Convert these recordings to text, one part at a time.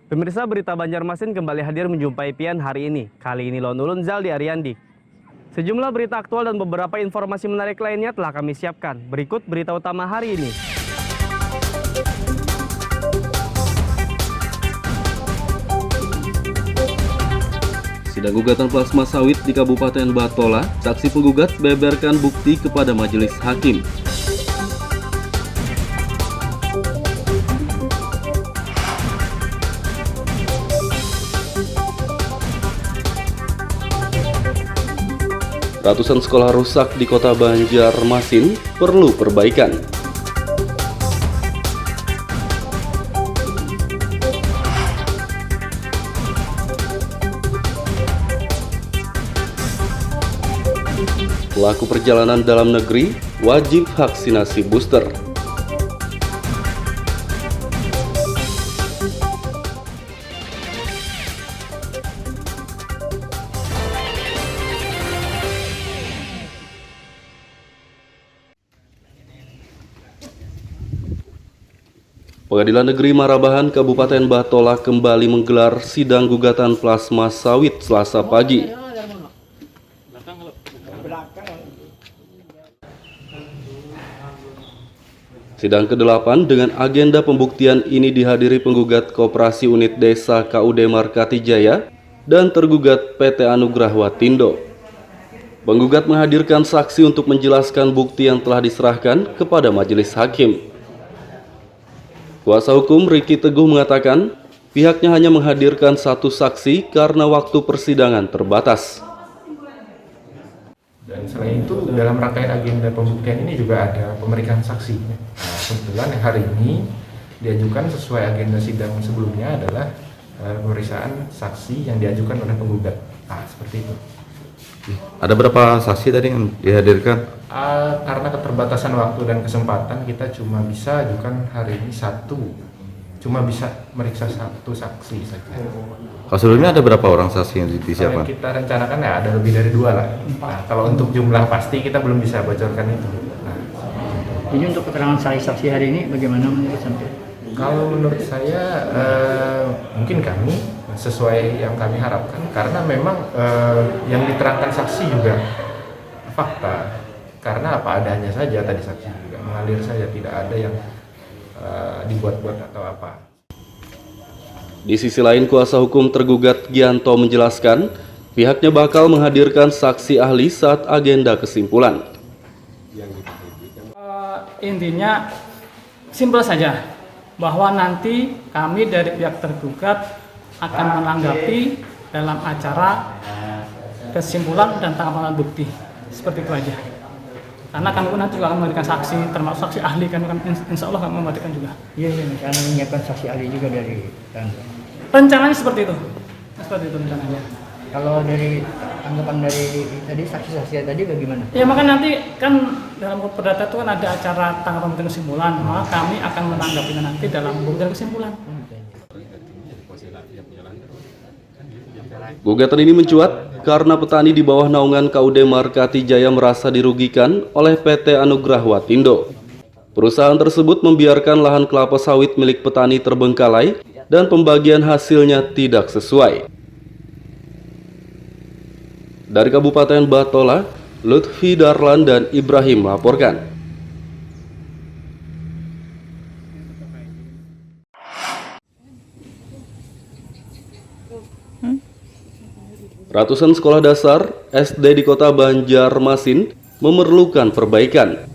Pemirsa, berita Banjarmasin kembali hadir menjumpai Pian hari ini. Kali ini Lone Ulun Zaldi Ariandi. Sejumlah berita aktual dan beberapa informasi menarik lainnya telah kami siapkan. Berikut berita utama hari ini. Sidang gugatan plasma sawit di Kabupaten Batola, saksi penggugat beberkan bukti kepada majelis hakim. Ratusan sekolah rusak di kota Banjarmasin perlu perbaikan. Pelaku perjalanan dalam negeri wajib vaksinasi booster. Pengadilan Negeri Marabahan Kabupaten Batola kembali menggelar sidang gugatan plasma sawit Selasa pagi. Sidang ke-8 dengan agenda pembuktian ini dihadiri penggugat Koperasi Unit Desa KUD Markati Jaya dan tergugat PT Anugrah Watindo. Penggugat menghadirkan saksi untuk menjelaskan bukti yang telah diserahkan kepada majelis hakim. Kuasa hukum Riki Teguh mengatakan pihaknya hanya menghadirkan satu saksi karena waktu persidangan terbatas. Dan selain itu dalam rangkaian agenda pembuktian ini juga ada pemeriksaan saksi. Nah, kebetulan yang hari ini diajukan sesuai agenda sidang sebelumnya adalah pemeriksaan saksi yang diajukan oleh penggugat. Nah, seperti itu. Ada berapa saksi tadi yang dihadirkan? Karena keterbatasan waktu dan kesempatan kita cuma bisa ajukan hari ini satu. Cuma bisa meriksa satu saksi saja. Kalau sebelumnya ada berapa orang saksi yang disiapkan? Kita rencanakan ya ada lebih dari 2 lah. Nah, kalau untuk jumlah pasti kita belum bisa bocorkan itu. Nah, jadi untuk keterangan saksi hari ini bagaimana menurut Anda? kalau menurut saya mungkin kami sesuai yang kami harapkan karena memang yang diterangkan saksi juga fakta karena apa adanya saja tadi saksi juga mengalir saja tidak ada yang dibuat-buat atau apa. Di sisi lain, kuasa hukum tergugat Gianto menjelaskan pihaknya bakal menghadirkan saksi ahli saat agenda kesimpulan. Intinya simpel saja bahwa nanti kami dari pihak tergugat akan menanggapi dalam acara kesimpulan dan tanggapan bukti seperti itu aja. Karena kami pun nanti juga akan memberikan saksi, termasuk saksi ahli kan insya Allah kami memberikan juga. Iya, karena menyiapkan saksi ahli juga dari Anda. Rencananya seperti itu rencananya. Kalau dari tanggapan dari tadi saksi-saksi tadi bagaimana? Ya maka nanti kan dalam perdata itu kan ada acara tanggapan dan kesimpulan, maka kami akan menanggapinya nanti dalam bukti dan kesimpulan. Gugatan ini mencuat karena petani di bawah naungan KUD Markati Jaya merasa dirugikan oleh PT Anugrah Watindo. Perusahaan tersebut membiarkan lahan kelapa sawit milik petani terbengkalai dan pembagian hasilnya tidak sesuai. Dari Kabupaten Batola, Lutfi Darlan dan Ibrahim melaporkan. Ratusan sekolah dasar SD di kota Banjarmasin memerlukan perbaikan.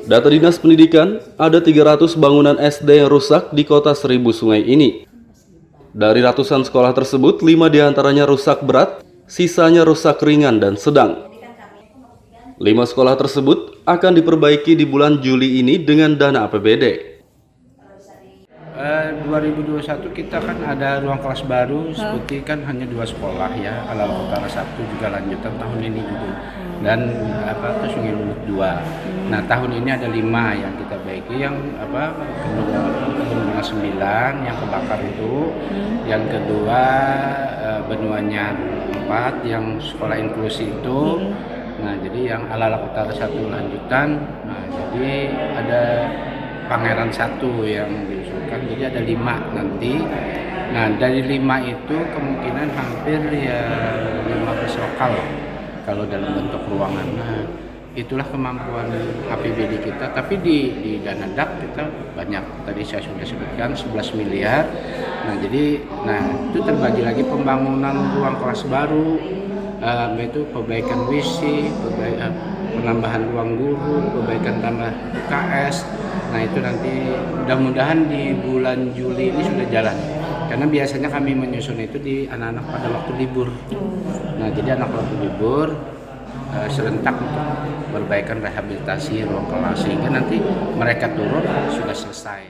Data Dinas Pendidikan, ada 300 bangunan SD yang rusak di kota Seribu Sungai ini. Dari ratusan sekolah tersebut, 5 diantaranya rusak berat, sisanya rusak ringan dan sedang. 5 sekolah tersebut akan diperbaiki di bulan Juli ini dengan dana APBD. 2021 kita kan ada ruang kelas baru seperti kan hanya 2 sekolah ya, Alal Utara 1 juga lanjutan tahun ini juga dan ke Sungai Lulut 2. Nah tahun ini ada 5 yang kita baiki, yang Bendungan 9 yang kebakar itu, yang kedua Benuanya 4 yang sekolah inklusi itu. Nah jadi yang Alal Utara 1 lanjutan Nah, jadi ada Pangeran 1 yang diusulkan, jadi ada 5 nanti. Nah, dari 5 itu kemungkinan hampir ya 15 lokal kalau dalam bentuk ruangan. Nah, itulah kemampuan APBD kita. Tapi di dana DAK kita banyak. Tadi saya sudah sebutkan 11 miliar. Nah, jadi itu terbagi lagi pembangunan ruang kelas baru, yaitu perbaikan WC, penambahan ruang guru, perbaikan tambah UKS. Nah, itu nanti mudah-mudahan di bulan Juli ini sudah jalan. Karena biasanya kami menyusun itu di anak-anak pada waktu libur. Nah, jadi anak waktu libur serentak untuk perbaikan rehabilitasi ruang kelas sehingga nanti mereka turun sudah selesai.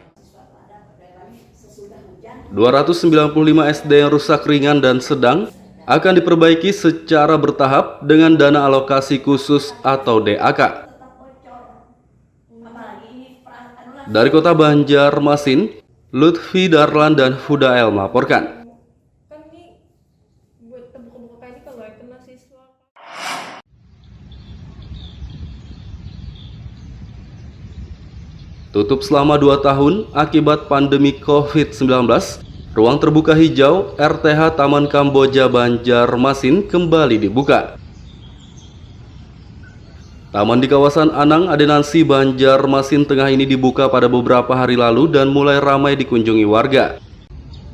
295 SD yang rusak ringan dan sedang akan diperbaiki secara bertahap dengan dana alokasi khusus atau DAK. Dari Kota Banjarmasin, Lutfi Darlan dan Hudael melaporkan. Tutup selama 2 tahun akibat pandemi COVID-19, ruang terbuka hijau RTH Taman Kamboja Banjarmasin kembali dibuka. Taman di kawasan Anang, Adenansi, Banjarmasin Tengah ini dibuka pada beberapa hari lalu dan mulai ramai dikunjungi warga.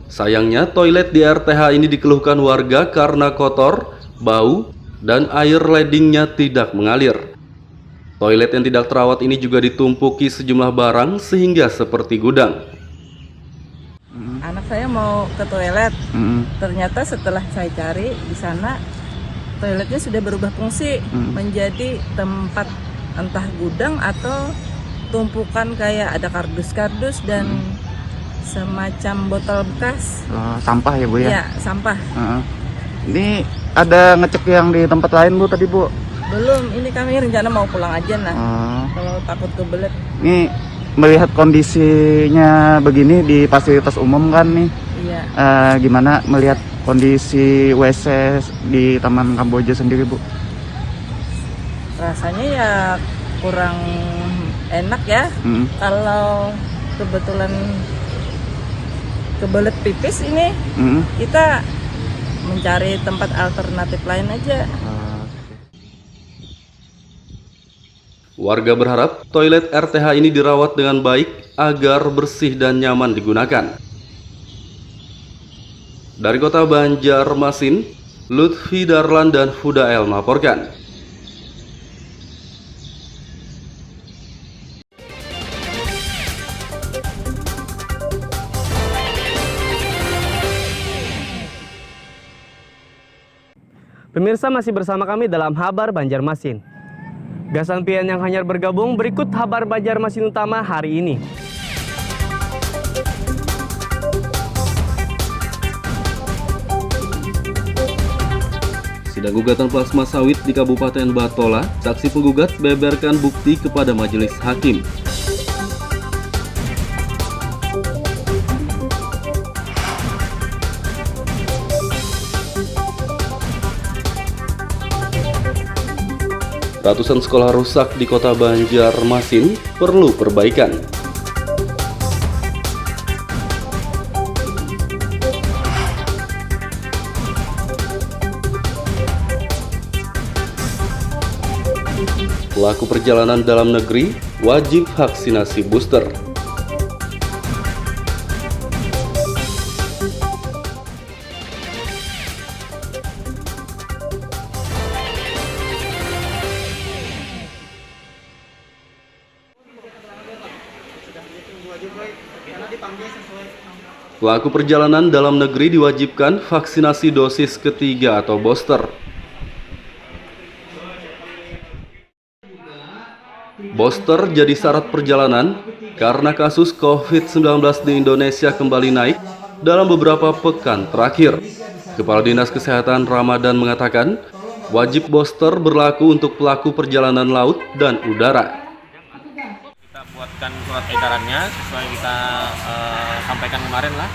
Sayangnya, toilet di RTH ini dikeluhkan warga karena kotor, bau, dan air ledingnya tidak mengalir. Toilet yang tidak terawat ini juga ditumpuki sejumlah barang sehingga seperti gudang. Anak saya mau ke toilet, ternyata setelah saya cari di sana toiletnya sudah berubah fungsi menjadi tempat entah gudang atau tumpukan kayak ada kardus-kardus dan semacam botol bekas. Sampah ya Bu ya? Iya, sampah. Ini ada ngecek yang di tempat lain Bu tadi Bu? Belum, ini kami rencana mau pulang aja kalau takut kebelet. Ini melihat kondisinya begini di fasilitas umum kan nih, Iya. Gimana melihat kondisi WC di Taman Kamboja sendiri Bu? Rasanya ya kurang enak ya. Kalau kebetulan kebelet pipis ini, kita mencari tempat alternatif lain aja. Warga berharap toilet RTH ini dirawat dengan baik agar bersih dan nyaman digunakan. Dari Kota Banjarmasin, Lutfi Darlan dan Hudael melaporkan. Pemirsa masih bersama kami dalam Habar Banjarmasin. Gasan pian yang hanyar bergabung, berikut Habar Banjarmasin utama hari ini. Sidang gugatan plasma sawit di Kabupaten Batola, saksi penggugat beberkan bukti kepada majelis hakim. Ratusan sekolah rusak di Kota Banjarmasin perlu perbaikan. Pelaku perjalanan dalam negeri wajib vaksinasi booster. Pelaku perjalanan dalam negeri diwajibkan vaksinasi dosis ketiga atau booster. Booster jadi syarat perjalanan karena kasus COVID-19 di Indonesia kembali naik dalam beberapa pekan terakhir. Kepala Dinas Kesehatan Ramadan mengatakan, wajib booster berlaku untuk pelaku perjalanan laut dan udara. Kita buatkan surat edarannya sesuai kita sampaikan kemarin lah.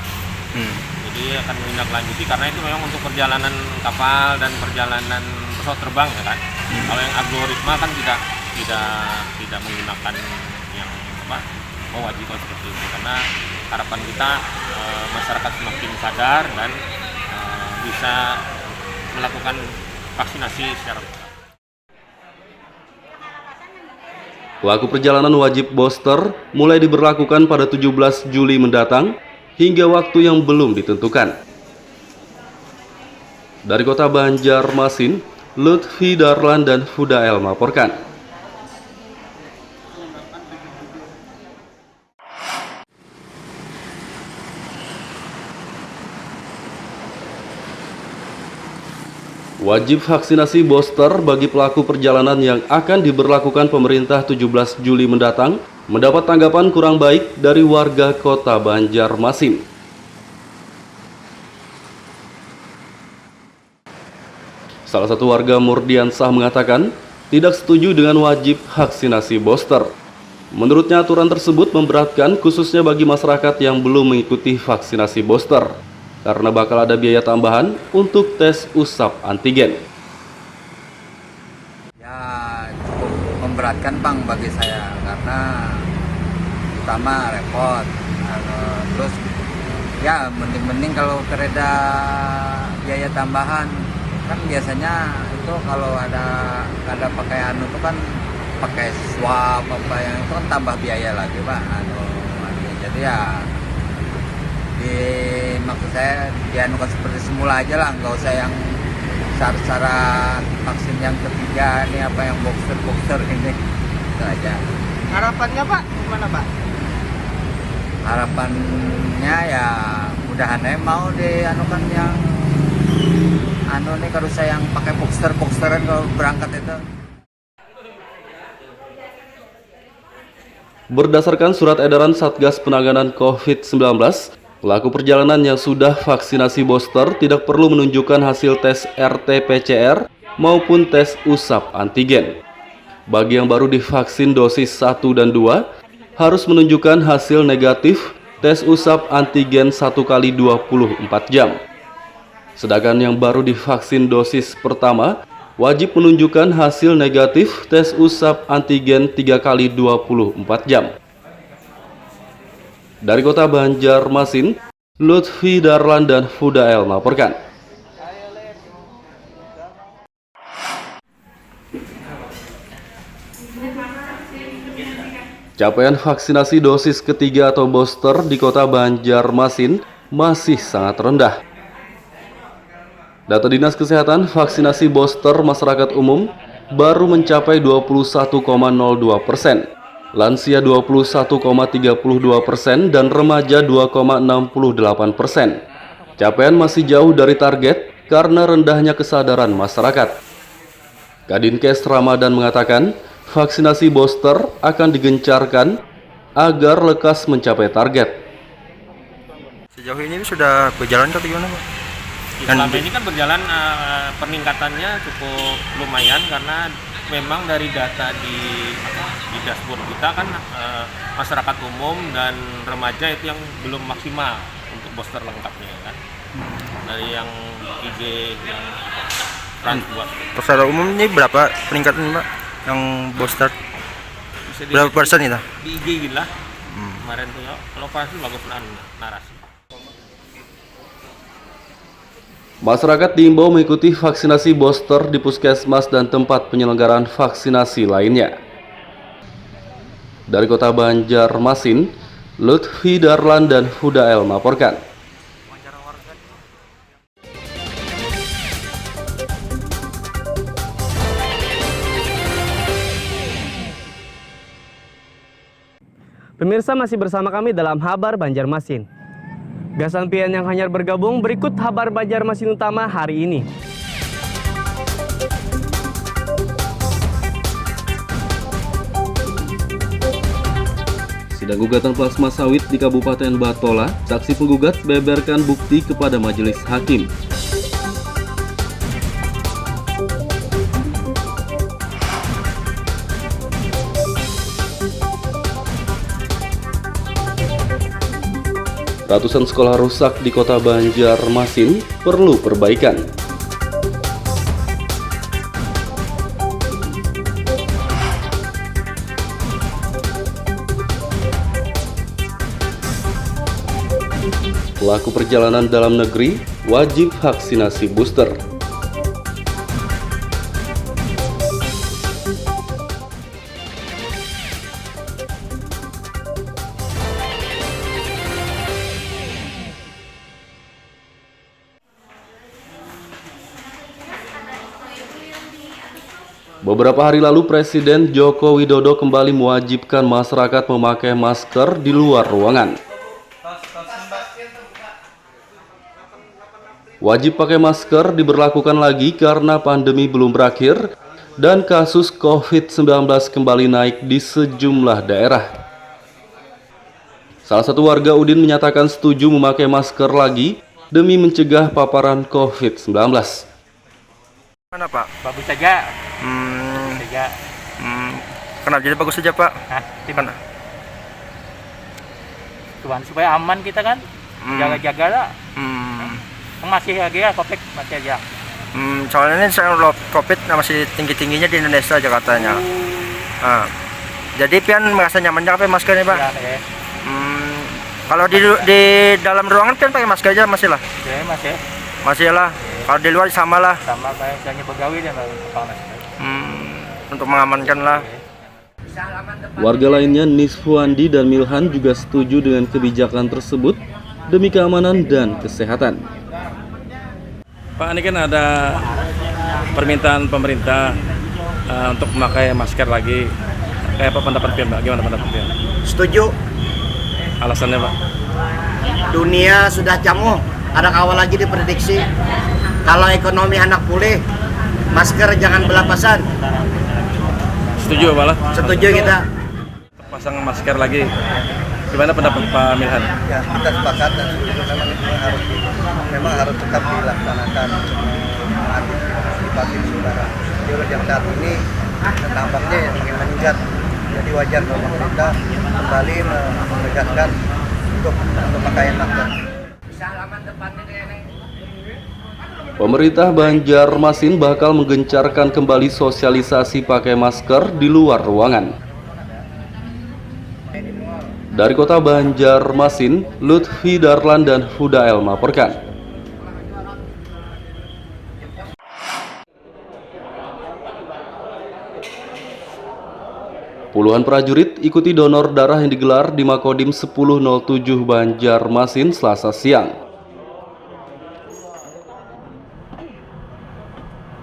Jadi akan menindaklanjuti karena itu memang untuk perjalanan kapal dan perjalanan pesawat terbang ya kan. Kalau yang algoritma kan tidak tidak menggunakan yang mewajibkan seperti itu, karena harapan kita masyarakat semakin sadar dan bisa melakukan vaksinasi secara benar. Pelaku perjalanan wajib booster mulai diberlakukan pada 17 Juli mendatang hingga waktu yang belum ditentukan. Dari kota Banjarmasin, Lutfi Darlan dan Fudael melaporkan. Wajib vaksinasi booster bagi pelaku perjalanan yang akan diberlakukan pemerintah 17 Juli mendatang mendapat tanggapan kurang baik dari warga kota Banjarmasin. Salah satu warga Murdiansah mengatakan tidak setuju dengan wajib vaksinasi booster. Menurutnya aturan tersebut memberatkan khususnya bagi masyarakat yang belum mengikuti vaksinasi booster, karena bakal ada biaya tambahan untuk tes usap antigen. Ya cukup memberatkan Bang bagi saya, karena pertama repot, terus ya mending kalau kereda biaya tambahan. Kan biasanya itu kalau ada pakai itu kan pakai swab apa yang itu kan tambah biaya lagi Pak. Jadi ya maksud saya dianukan seperti semula aja lah, nggak usah yang syarat vaksin yang ketiga ini apa yang booster ini, itu aja. Harapannya Pak gimana Pak? Harapannya ya mudahan mau dianukan yang nih kalau saya yang pakai boosteran kalau berangkat itu. Berdasarkan surat edaran Satgas Penanganan COVID-19, pelaku perjalanan yang sudah vaksinasi booster tidak perlu menunjukkan hasil tes RT-PCR maupun tes usap antigen. Bagi yang baru divaksin dosis 1 dan 2, harus menunjukkan hasil negatif tes usap antigen 1 kali 24 jam. Sedangkan yang baru divaksin dosis pertama, wajib menunjukkan hasil negatif tes usap antigen 3 kali 24 jam. Dari kota Banjarmasin, Lutfi Darlan dan Fudael melaporkan. Capaian vaksinasi dosis ketiga atau booster di kota Banjarmasin masih sangat rendah. Data Dinas Kesehatan, vaksinasi booster masyarakat umum baru mencapai 21,02%, lansia 21,32% dan remaja 2,68%. Capaian masih jauh dari target karena rendahnya kesadaran masyarakat. Kadinkes Ramadan mengatakan, vaksinasi booster akan digencarkan agar lekas mencapai target. Sejauh ini sudah berjalan atau gimana Pak? Selama ini kan berjalan, peningkatannya cukup lumayan karena memang dari data di dashboard kita kan masyarakat umum dan remaja itu yang belum maksimal untuk booster lengkapnya kan. Dari yang IG yang buat. Secara umum ini berapa peningkatan Pak yang booster? Berapa persen itu? Di IG gitu lah. Kemarin tuh kalau pasti bagus narasi. Masyarakat diimbau mengikuti vaksinasi booster di puskesmas dan tempat penyelenggaraan vaksinasi lainnya. Dari kota Banjarmasin, Lutfi Darlan dan Fudael melaporkan. Pemirsa masih bersama kami dalam Habar Banjarmasin. Gasan pian yang hanyar bergabung, berikut Habar Banjarmasin utama hari ini. Sidang gugatan plasma sawit di Kabupaten Batola, saksi penggugat beberkan bukti kepada majelis hakim. Ratusan sekolah rusak di kota Banjarmasin perlu perbaikan. pelaku perjalanan dalam negeri wajib vaksinasi booster. Beberapa hari lalu Presiden Joko Widodo kembali mewajibkan masyarakat memakai masker di luar ruangan. Wajib pakai masker diberlakukan lagi karena pandemi belum berakhir dan kasus COVID-19 kembali naik di sejumlah daerah. Salah satu warga Udin menyatakan setuju memakai masker lagi demi mencegah paparan COVID-19. Mana Pak? Bagus saja. Kenapa jadi bagus saja Pak? Gimana? Tuhan supaya aman kita kan, jaga-jaga lah. Masih lagi ya COVID masih aja. Soalnya ini COVID masih tinggi-tingginya di Indonesia Jakartanya. Jadi pian merasa nyaman pakai masker nih Pak? Ya, kalau di dalam ruangan pian pakai masker aja masih lah? ya Masih lah. Kalau di luar sama lah. Sama kayak hanya pegawai dia pakai masker. Untuk mengamankan lah. Warga lainnya Nisfuandi dan Milhan juga setuju dengan kebijakan tersebut demi keamanan dan kesehatan. Pak, ini kan ada permintaan pemerintah untuk memakai masker lagi. Kayak apa pendapat Pian, Pak? Gimana pendapat Pian? Setuju. Alasannya, Pak? Dunia sudah camuh, ada kawal lagi diprediksi. Kalau ekonomi hendak pulih, masker jangan berlapasan. Setuju, Pak? Setuju kita. Pasang masker lagi. Gimana pendapat Pak Milhan? Ya, kita sepakat dan memang harus tetap dilaksanakan antisipasi saudara. Virus yang saat ini nampaknya yang makin meningkat. Jadi wajar kalau pemerintah kembali menegaskan untuk pemakaian masker. Pemerintah Banjarmasin bakal menggencarkan kembali sosialisasi pakai masker di luar ruangan. Dari kota Banjarmasin, Lutfi Darlan dan Hudael melaporkan. Puluhan prajurit ikuti donor darah yang digelar di Makodim 1007 Banjarmasin Selasa siang.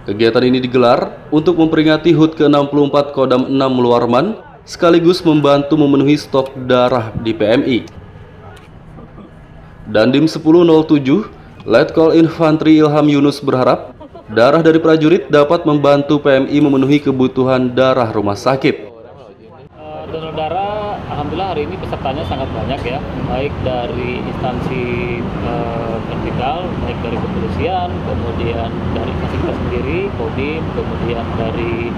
Kegiatan ini digelar untuk memperingati HUT ke-64 Kodam 6 Luarman, sekaligus membantu memenuhi stok darah di PMI. Dandim 1007, Letkol Infantri Ilham Yunus berharap darah dari prajurit dapat membantu PMI memenuhi kebutuhan darah rumah sakit. Donor darah, alhamdulillah hari ini pesertanya sangat banyak ya, baik dari instansi vertikal, baik dari kepolisian, kemudian dari fasilitas sendiri, Kodim, kemudian dari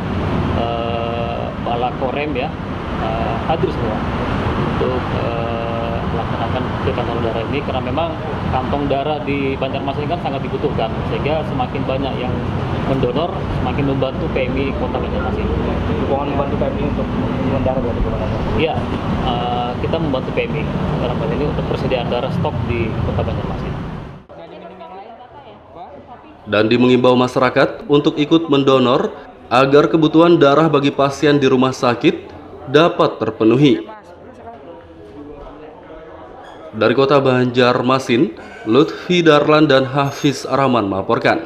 Balakorem ya, hadir semua untuk melaksanakan kegiatan donor darah ini karena memang kantong darah di Banjarmasin kan sangat dibutuhkan, sehingga semakin banyak yang mendonor semakin membantu PMI Kota Banjarmasin. Dukungan membantu PMI untuk darah berarti gimana? Iya, kita membantu PMI dalam hal ini untuk persediaan darah stok di Kota Banjarmasin. Dandi mengimbau masyarakat untuk ikut mendonor agar kebutuhan darah bagi pasien di rumah sakit dapat terpenuhi. Dari kota Banjarmasin, Lutfi Darlan dan Hafiz Rahman melaporkan.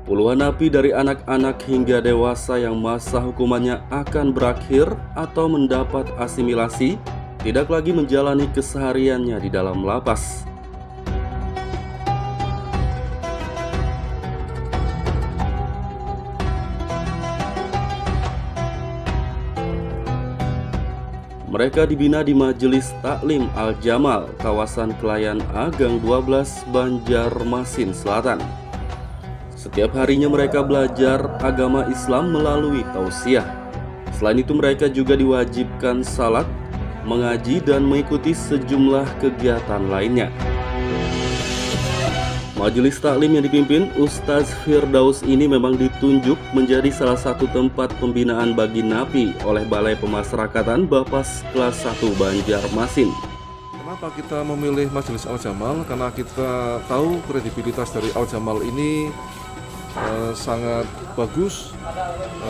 Puluhan napi dari anak-anak hingga dewasa yang masa hukumannya akan berakhir atau mendapat asimilasi tidak lagi menjalani kesehariannya di dalam lapas. Mereka dibina di Majelis Taklim Al-Jamal, kawasan Kelayan A, Gang 12, Banjarmasin Selatan. Setiap harinya mereka belajar agama Islam melalui tausiah. Selain itu mereka juga diwajibkan salat, mengaji, dan mengikuti sejumlah kegiatan lainnya. Majelis Taklim yang dipimpin Ustaz Firdaus ini memang ditunjuk menjadi salah satu tempat pembinaan bagi napi oleh Balai Pemasyarakatan Bapas kelas 1 Banjarmasin. Kenapa kita memilih Majelis Al-Jamal? Karena kita tahu kredibilitas dari Al-Jamal ini sangat bagus.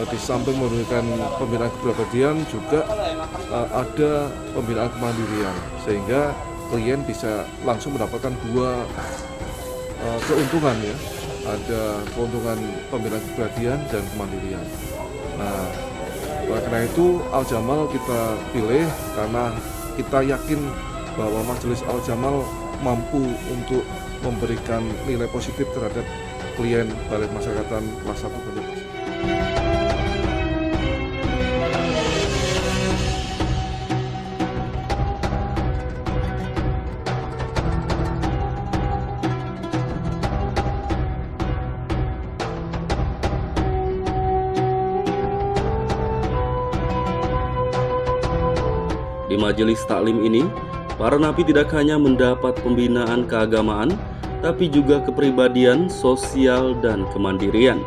Di samping memberikan pembinaan kepribadian juga ada pembinaan kemandirian, sehingga klien bisa langsung mendapatkan dua keuntungan ya, ada keuntungan pembinaan kepribadian dan kemandirian. Nah, karena itu Al-Jamal kita pilih karena kita yakin bahwa Majelis Al-Jamal mampu untuk memberikan nilai positif terhadap klien Balai Pemasyarakatan kelas 1 Banjarmasin. Di majelis taklim ini, para napi tidak hanya mendapat pembinaan keagamaan, tapi juga kepribadian, sosial, dan kemandirian.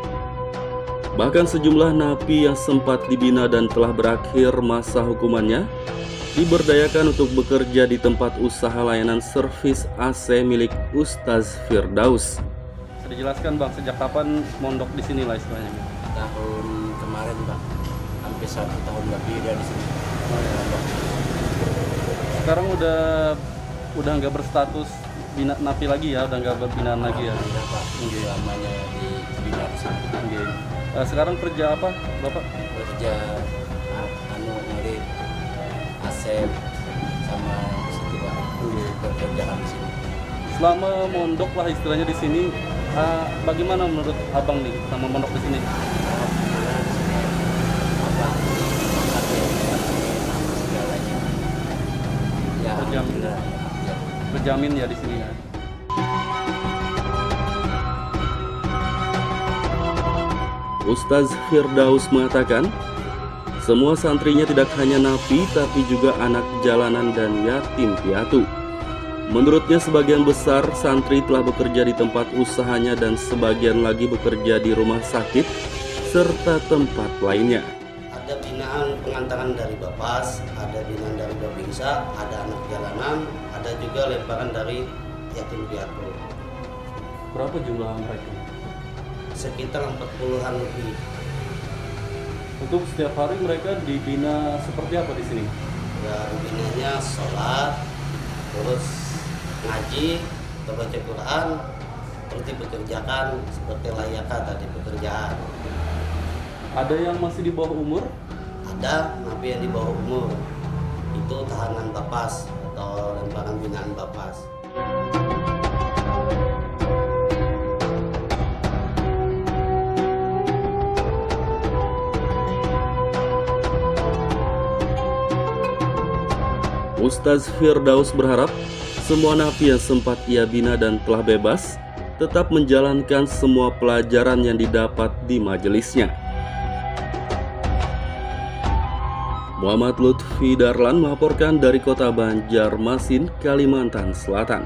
Bahkan sejumlah napi yang sempat dibina dan telah berakhir masa hukumannya, diberdayakan untuk bekerja di tempat usaha layanan servis AC milik Ustaz Firdaus. Bisa dijelaskan Bang, sejak kapan mondok di sini lah istilahnya? Tahun kemarin Bang, hampir 1 tahun lebih dia di sini. Sekarang udah nggak berstatus bina napi lagi ya, udah nggak berbinaan lagi ya? Udah Pak, lamanya di bina di sini. Sekarang kerja apa Bapak? Kerja nyari asep sama situ Pak, pekerjaan di sini. Selama mondok lah istilahnya di sini, bagaimana menurut Abang nih sama mondok di sini? Berjamin ya di sini ya. Ustaz Firdaus mengatakan, semua santrinya tidak hanya napi tapi juga anak jalanan dan yatim piatu. Menurutnya sebagian besar santri telah bekerja di tempat usahanya dan sebagian lagi bekerja di rumah sakit serta tempat lainnya. Ada binaan pengantaran dari Bapas, ada binaan dari Babinsa, ada anak jalanan, ada juga lemparan dari yatim piatu. Berapa jumlah mereka? Sekitar 40-an lebih. Untuk setiap hari mereka dibina seperti apa di sini? Ya, binanya sholat, terus ngaji, baca Quran, terus dipekerjakan seperti layaknya tadi pekerjaan. Ada yang masih di bawah umur? Ada napi yang di bawah umur, itu tahanan Bapas atau lemparan binaan Bapas. Ustaz Firdaus berharap semua napi yang sempat ia bina dan telah bebas tetap menjalankan semua pelajaran yang didapat di majelisnya. Muhammad Lutfi Darlan melaporkan dari kota Banjarmasin, Kalimantan Selatan.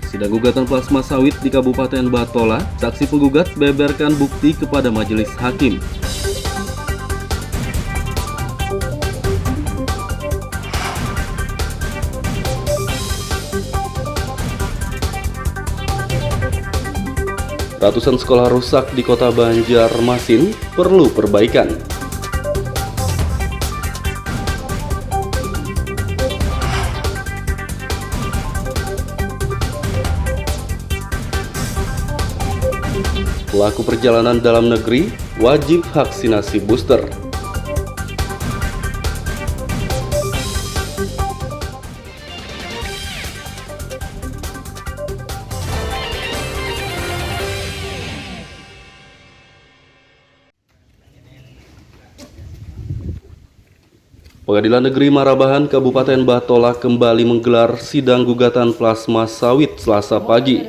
Sidang gugatan plasma sawit di Kabupaten Batola, saksi penggugat beberkan bukti kepada majelis hakim. Ratusan sekolah rusak di kota Banjarmasin perlu perbaikan. Pelaku perjalanan dalam negeri wajib vaksinasi booster. Pengadilan Negeri Marabahan Kabupaten Batola kembali menggelar sidang gugatan plasma sawit Selasa pagi.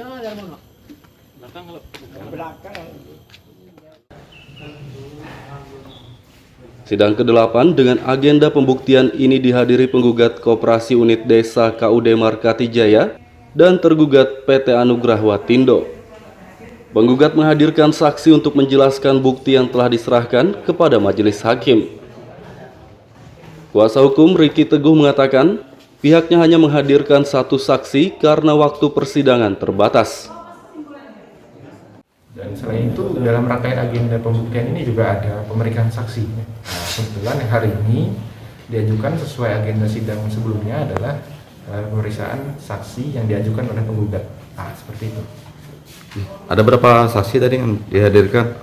Sidang ke-8 dengan agenda pembuktian ini dihadiri penggugat Koperasi Unit Desa KUD Markati Jaya dan tergugat PT Anugrah Watindo. Penggugat menghadirkan saksi untuk menjelaskan bukti yang telah diserahkan kepada majelis hakim. Kuasa hukum Ricky Teguh mengatakan pihaknya hanya menghadirkan satu saksi karena waktu persidangan terbatas. Dan selain itu dalam rangkaian agenda pembuktian ini juga ada pemeriksaan saksi. Nah, kebetulan yang hari ini diajukan sesuai agenda sidang sebelumnya adalah pemeriksaan saksi yang diajukan oleh penggugat. Nah, seperti itu. Ada berapa saksi tadi yang dihadirkan?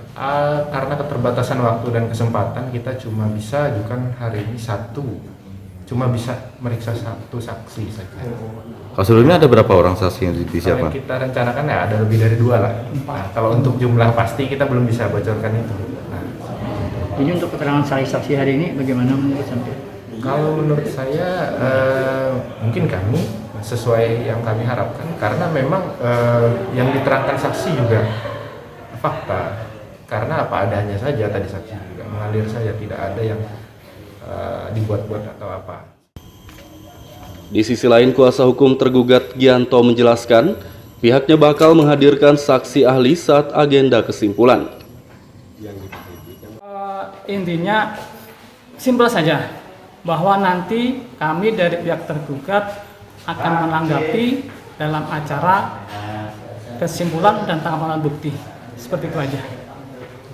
Karena keterbatasan waktu dan kesempatan kita cuma bisa ajukan hari ini cuma bisa meriksa satu saksi saja. Kalau sebelumnya ada berapa orang saksi yang disiapkan? Kita rencanakan ya ada lebih dari 2 lah. Nah, kalau untuk jumlah pasti kita belum bisa bocorkan itu. Nah, jadi untuk keterangan saksi hari ini bagaimana menurut Anda? Kalau menurut saya mungkin kami sesuai yang kami harapkan karena memang yang diterangkan saksi juga fakta, karena apa adanya saja tadi saksi juga mengalir saja, tidak ada yang dibuat-buat atau apa. Di sisi lain, kuasa hukum tergugat Gianto menjelaskan pihaknya bakal menghadirkan saksi ahli saat agenda kesimpulan. Intinya simpel saja, bahwa nanti kami dari pihak tergugat akan menanggapi dalam acara kesimpulan dan tanggapan bukti. Seperti itu aja.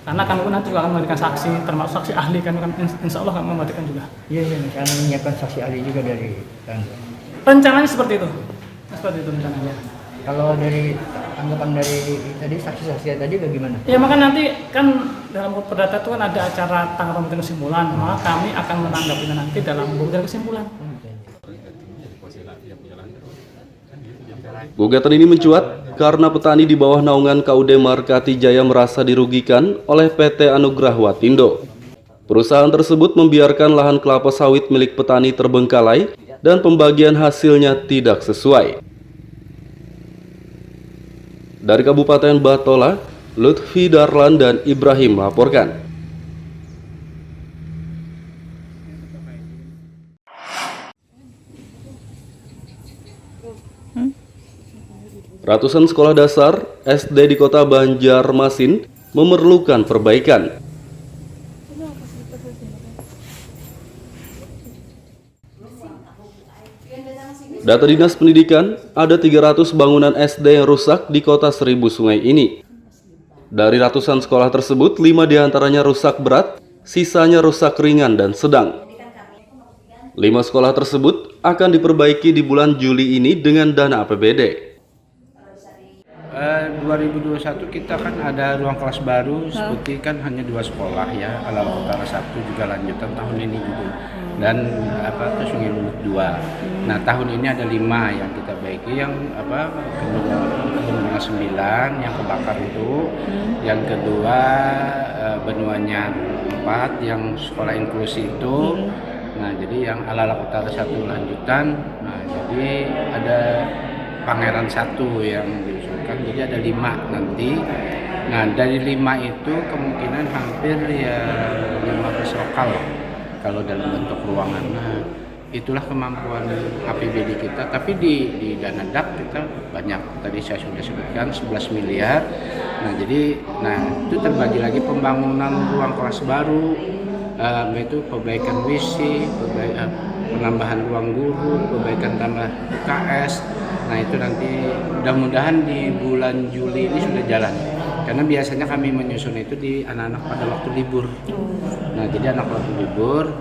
Karena kami pun nanti juga akan memberikan saksi, termasuk saksi ahli, kan insya Allah kami memberikan juga. Iya, karena menyiapkan saksi ahli juga dari rencananya seperti itu. Seperti itu rencananya. Kalau dari tanggapan dari tadi saksi-saksi tadi bagaimana? Ya maka nanti kan dalam perdata itu kan ada acara tanggapan dan kesimpulan, maka kami akan menanggapinya nanti dalam bukti dan kesimpulan. Gugatan ini mencuat karena petani di bawah naungan KUD Markati Jaya merasa dirugikan oleh PT Anugrah Watindo. Perusahaan tersebut membiarkan lahan kelapa sawit milik petani terbengkalai dan pembagian hasilnya tidak sesuai. Dari Kabupaten Batola, Lutfi Darlan dan Ibrahim melaporkan. Ratusan sekolah dasar SD di Kota Banjarmasin memerlukan perbaikan. Data Dinas Pendidikan, ada 300 bangunan SD yang rusak di Kota Seribu Sungai ini. Dari ratusan sekolah tersebut, 5 diantaranya rusak berat, sisanya rusak ringan dan sedang. 5 sekolah tersebut akan diperbaiki di bulan Juli ini dengan dana APBD. 2021 kita kan ada ruang kelas baru, seperti kan hanya 2 sekolah ya, Alal Utara 1 juga lanjutan tahun ini juga, dan Sungai Lulut 2. Nah tahun ini ada 5 yang kita baiki, yang Bendungan 9 yang kebakar itu, yang kedua Benuanya 4 yang sekolah inklusi itu. Nah jadi yang Alal Utara 1 lanjutan, nah jadi ada Pangeran 1 yang diusulkan, jadi ada 5 nanti. Nah dari 5 itu kemungkinan hampir ya 15 lokal kalau dalam bentuk ruangan. Nah itulah kemampuan APBD kita, tapi di dana DAP kita banyak, tadi saya sudah sebutkan 11 miliar. Nah jadi itu terbagi lagi pembangunan ruang kelas baru, yaitu perbaikan WC, penambahan ruang guru, perbaikan tambah UKS. Nah itu nanti mudah-mudahan di bulan Juli ini sudah jalan. Karena biasanya kami menyusun itu di anak-anak pada waktu libur. Nah jadi anak waktu libur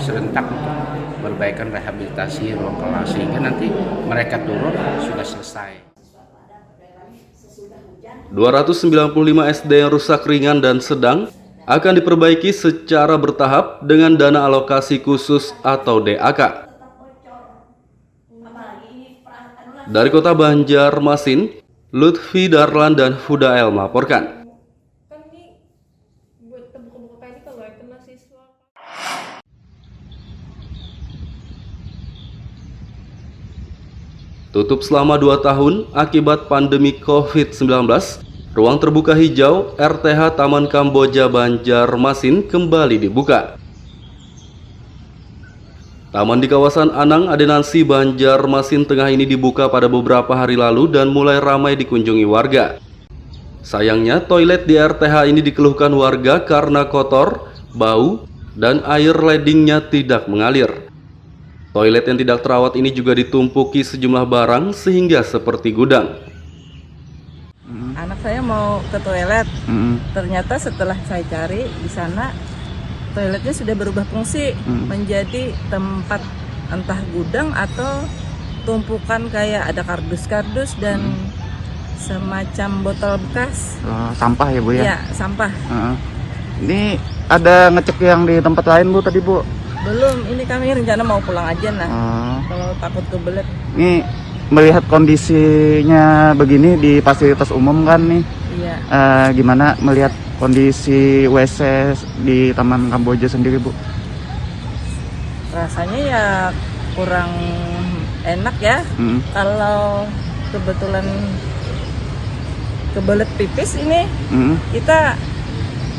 serentak untuk perbaikan rehabilitasi ruang kelas, sehingga nanti mereka turun sudah selesai. 295 SD yang rusak ringan dan sedang akan diperbaiki secara bertahap dengan dana alokasi khusus atau DAK. Dari Kota Banjarmasin, Lutfi Darlan dan Fudael melaporkan. Tutup selama 2 tahun akibat pandemi COVID-19, ruang terbuka hijau RTH Taman Kamboja Banjarmasin kembali dibuka. Taman di kawasan Anang, Adenansi, Banjarmasin Tengah ini dibuka pada beberapa hari lalu dan mulai ramai dikunjungi warga. Sayangnya, toilet di RTH ini dikeluhkan warga karena kotor, bau, dan air ledingnya tidak mengalir. Toilet yang tidak terawat ini juga ditumpuki sejumlah barang sehingga seperti gudang. Anak saya mau ke toilet, ternyata setelah saya cari di sana toiletnya sudah berubah fungsi menjadi tempat entah gudang atau tumpukan kayak ada kardus-kardus dan semacam botol bekas. Sampah ya Bu ya? Iya, sampah. Ini ada ngecek yang di tempat lain Bu tadi Bu? Belum, ini kami rencana mau pulang aja kalau takut kebelet. Ini melihat kondisinya begini di fasilitas umum kan nih, Iya. Gimana melihat kondisi WC di Taman Kamboja sendiri Bu? Rasanya ya kurang enak ya. Kalau kebetulan kebelet pipis ini, kita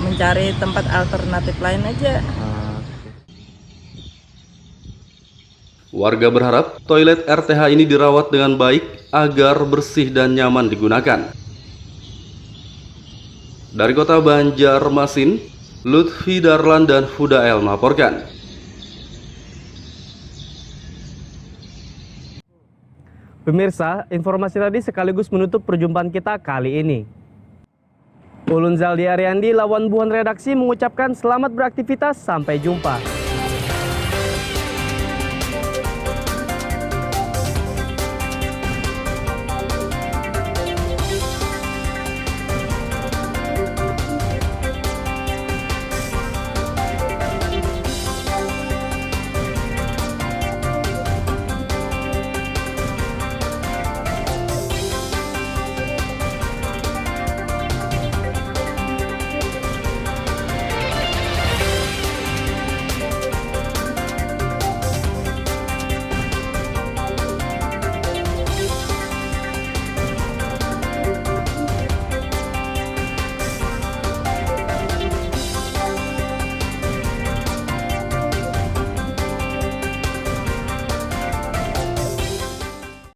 mencari tempat alternatif lain aja. Warga berharap toilet RTH ini dirawat dengan baik agar bersih dan nyaman digunakan. Dari kota Banjarmasin, Lutfi Darlan dan Fudael melaporkan. Pemirsa, informasi tadi sekaligus menutup perjumpaan kita kali ini. Ulun Zaldi Ariandi, lawan buhan redaksi mengucapkan selamat beraktivitas, sampai jumpa.